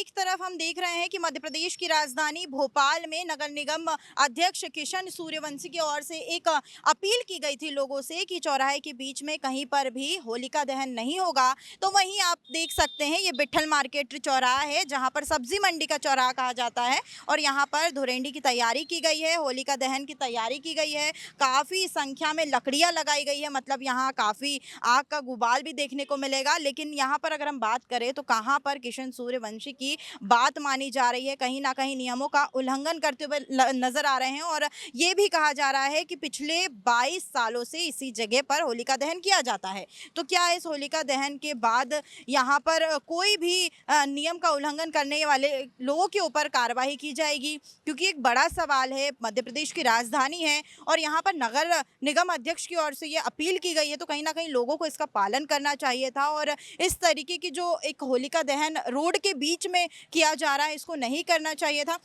एक तरफ हम देख रहे हैं कि मध्य प्रदेश की राजधानी भोपाल में नगर निगम अध्यक्ष किशन सूर्यवंशी की ओर से एक अपील की गई थी लोगों से कि चौराहे के बीच में कहीं पर भी होलिका दहन नहीं होगा। तो वहीं आप देख सकते हैं ये बिट्ठल मार्केट चौराहा है जहां पर सब्जी मंडी का चौराहा कहा जाता है और यहाँ पर धुरेंडी की तैयारी की गई है, होलिका दहन की तैयारी की गई है। काफ़ी संख्या में लकड़ियाँ लगाई गई है, मतलब यहाँ काफ़ी आग का गुबाल भी देखने को मिलेगा। लेकिन यहाँ पर अगर हम बात करें तो कहाँ पर किशन सूर्यवंशी की बात मानी जा रही है, कहीं ना कहीं नियमों का उल्लंघन करते हुए नजर आ रहे हैं। और ये भी कहा जा रहा है कि पिछले 22 सालों से इसी जगह पर होलिका दहन किया जाता है। तो क्या इस होलिका दहन के बाद यहाँ पर कोई भी नियम का उल्लंघन करने वाले लोगों के ऊपर कार्रवाई की जाएगी? क्योंकि एक बड़ा सवाल है, मध्य प्रदेश की राजधानी है और यहाँ पर नगर निगम अध्यक्ष की ओर से ये अपील की गई है, तो कहीं ना कहीं लोगों को इसका पालन करना चाहिए था। और इस तरीके की जो एक होलिका दहन रोड के बीच में किया जा रहा है, इसको नहीं करना चाहिए था।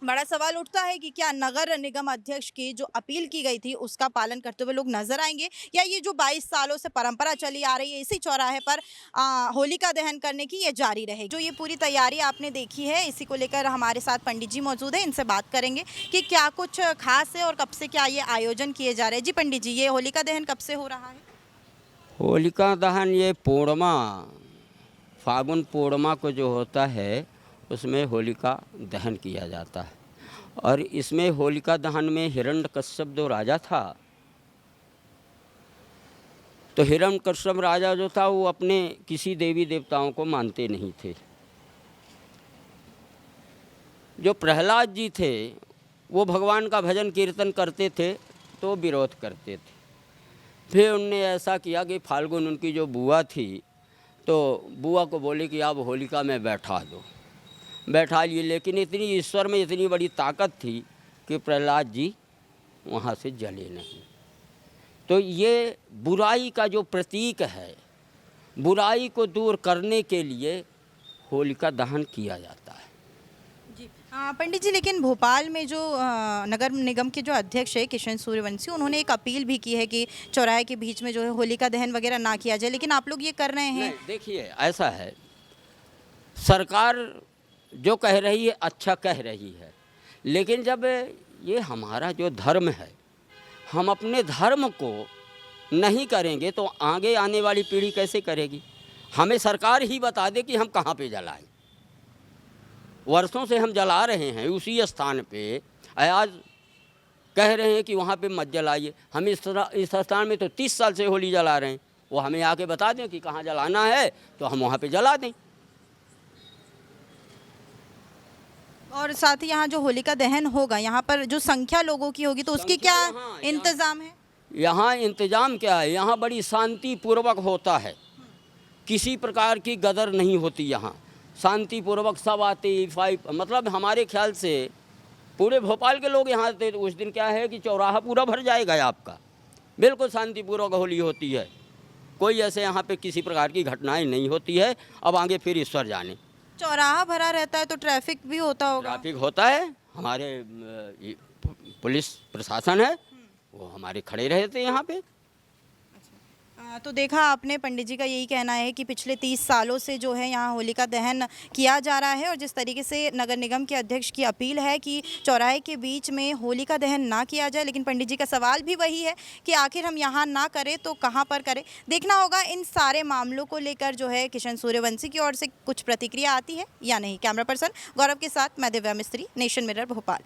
बड़ा सवाल उठता है कि क्या नगर निगम अध्यक्ष की जो अपील की गई थी उसका पालन करते हुए लोग नजर आएंगे, या ये जो 22 सालों से परंपरा चली आ रही है इसी चौराहे पर होलिका दहन करने की ये जारी रहेगी। जो ये पूरी तैयारी आपने देखी है, इसी को लेकर हमारे साथ पंडित जी मौजूद है, इनसे बात करेंगे कि क्या कुछ खास है और कब से क्या ये आयोजन किए जा रहे हैं। जी पंडित जी, ये होलिका दहन कब से हो रहा है? होलिका दहन ये पूर्णिमा, फागुन पूर्णिमा को जो होता है उसमें होलिका दहन किया जाता है। और इसमें होलिका दहन में हिरण्यकश्यप जो राजा था, तो हिरण्यकश्यप राजा जो था वो अपने किसी देवी देवताओं को मानते नहीं थे। जो प्रहलाद जी थे वो भगवान का भजन कीर्तन करते थे तो विरोध करते थे। फिर उनने ऐसा किया कि फाल्गुन उनकी जो बुआ थी, तो बुआ को बोले कि आप होलिका में बैठा दो, बैठा लिए। लेकिन इतनी ईश्वर में इतनी बड़ी ताकत थी कि प्रहलाद जी वहाँ से जले नहीं। तो ये बुराई का जो प्रतीक है, बुराई को दूर करने के लिए होलिका दहन किया जाता है। जी पंडित जी, लेकिन भोपाल में जो नगर निगम के जो अध्यक्ष है किशन सूर्यवंशी, उन्होंने एक अपील भी की है कि चौराहे के बीच में जो है होलिका दहन वगैरह ना किया जाए, लेकिन आप लोग ये कर रहे हैं। देखिए ऐसा है, सरकार जो कह रही है अच्छा कह रही है, लेकिन जब ये हमारा जो धर्म है, हम अपने धर्म को नहीं करेंगे तो आगे आने वाली पीढ़ी कैसे करेगी? हमें सरकार ही बता दे कि हम कहाँ पे जलाएं। वर्षों से हम जला रहे हैं उसी स्थान पे, आज कह रहे हैं कि वहाँ पे मत जलाइए। हम इस स्थान में तो 30 साल से होली जला रहे हैं, वो हमें आके बता दें कि कहाँ जलाना है तो हम वहाँ पे जला दें। और साथ ही यहाँ जो होलिका दहन होगा, यहाँ पर जो संख्या लोगों की होगी तो उसकी क्या इंतजाम है? यहाँ इंतजाम क्या है, यहाँ बड़ी शांति पूर्वक होता है, किसी प्रकार की गदर नहीं होती। यहाँ शांति पूर्वक सब आते, मतलब हमारे ख्याल से पूरे भोपाल के लोग यहाँ आते। तो उस दिन क्या है कि चौराहा पूरा भर जाएगा आपका, बिल्कुल शांतिपूर्वक होली होती है। कोई ऐसे यहाँ पे किसी प्रकार की घटनाएं नहीं होती है। अब आगे फिर ईश्वर जाने। चौराहा भरा रहता है तो ट्रैफिक भी होता होगा? ट्रैफिक होता है, हमारे पुलिस प्रशासन है वो हमारे खड़े रहते हैं यहाँ पे। तो देखा आपने, पंडित जी का यही कहना है कि पिछले 30 सालों से जो है यहाँ होलिका दहन किया जा रहा है और जिस तरीके से नगर निगम के अध्यक्ष की अपील है कि चौराहे के बीच में होलिका दहन ना किया जाए, लेकिन पंडित जी का सवाल भी वही है कि आखिर हम यहाँ ना करें तो कहाँ पर करें। देखना होगा इन सारे मामलों को लेकर जो है किशन सूर्यवंशी की ओर से कुछ प्रतिक्रिया आती है या नहीं। कैमरा पर्सन गौरव के साथ मैं दिव्या मिस्त्री, नेशन मिरर भोपाल।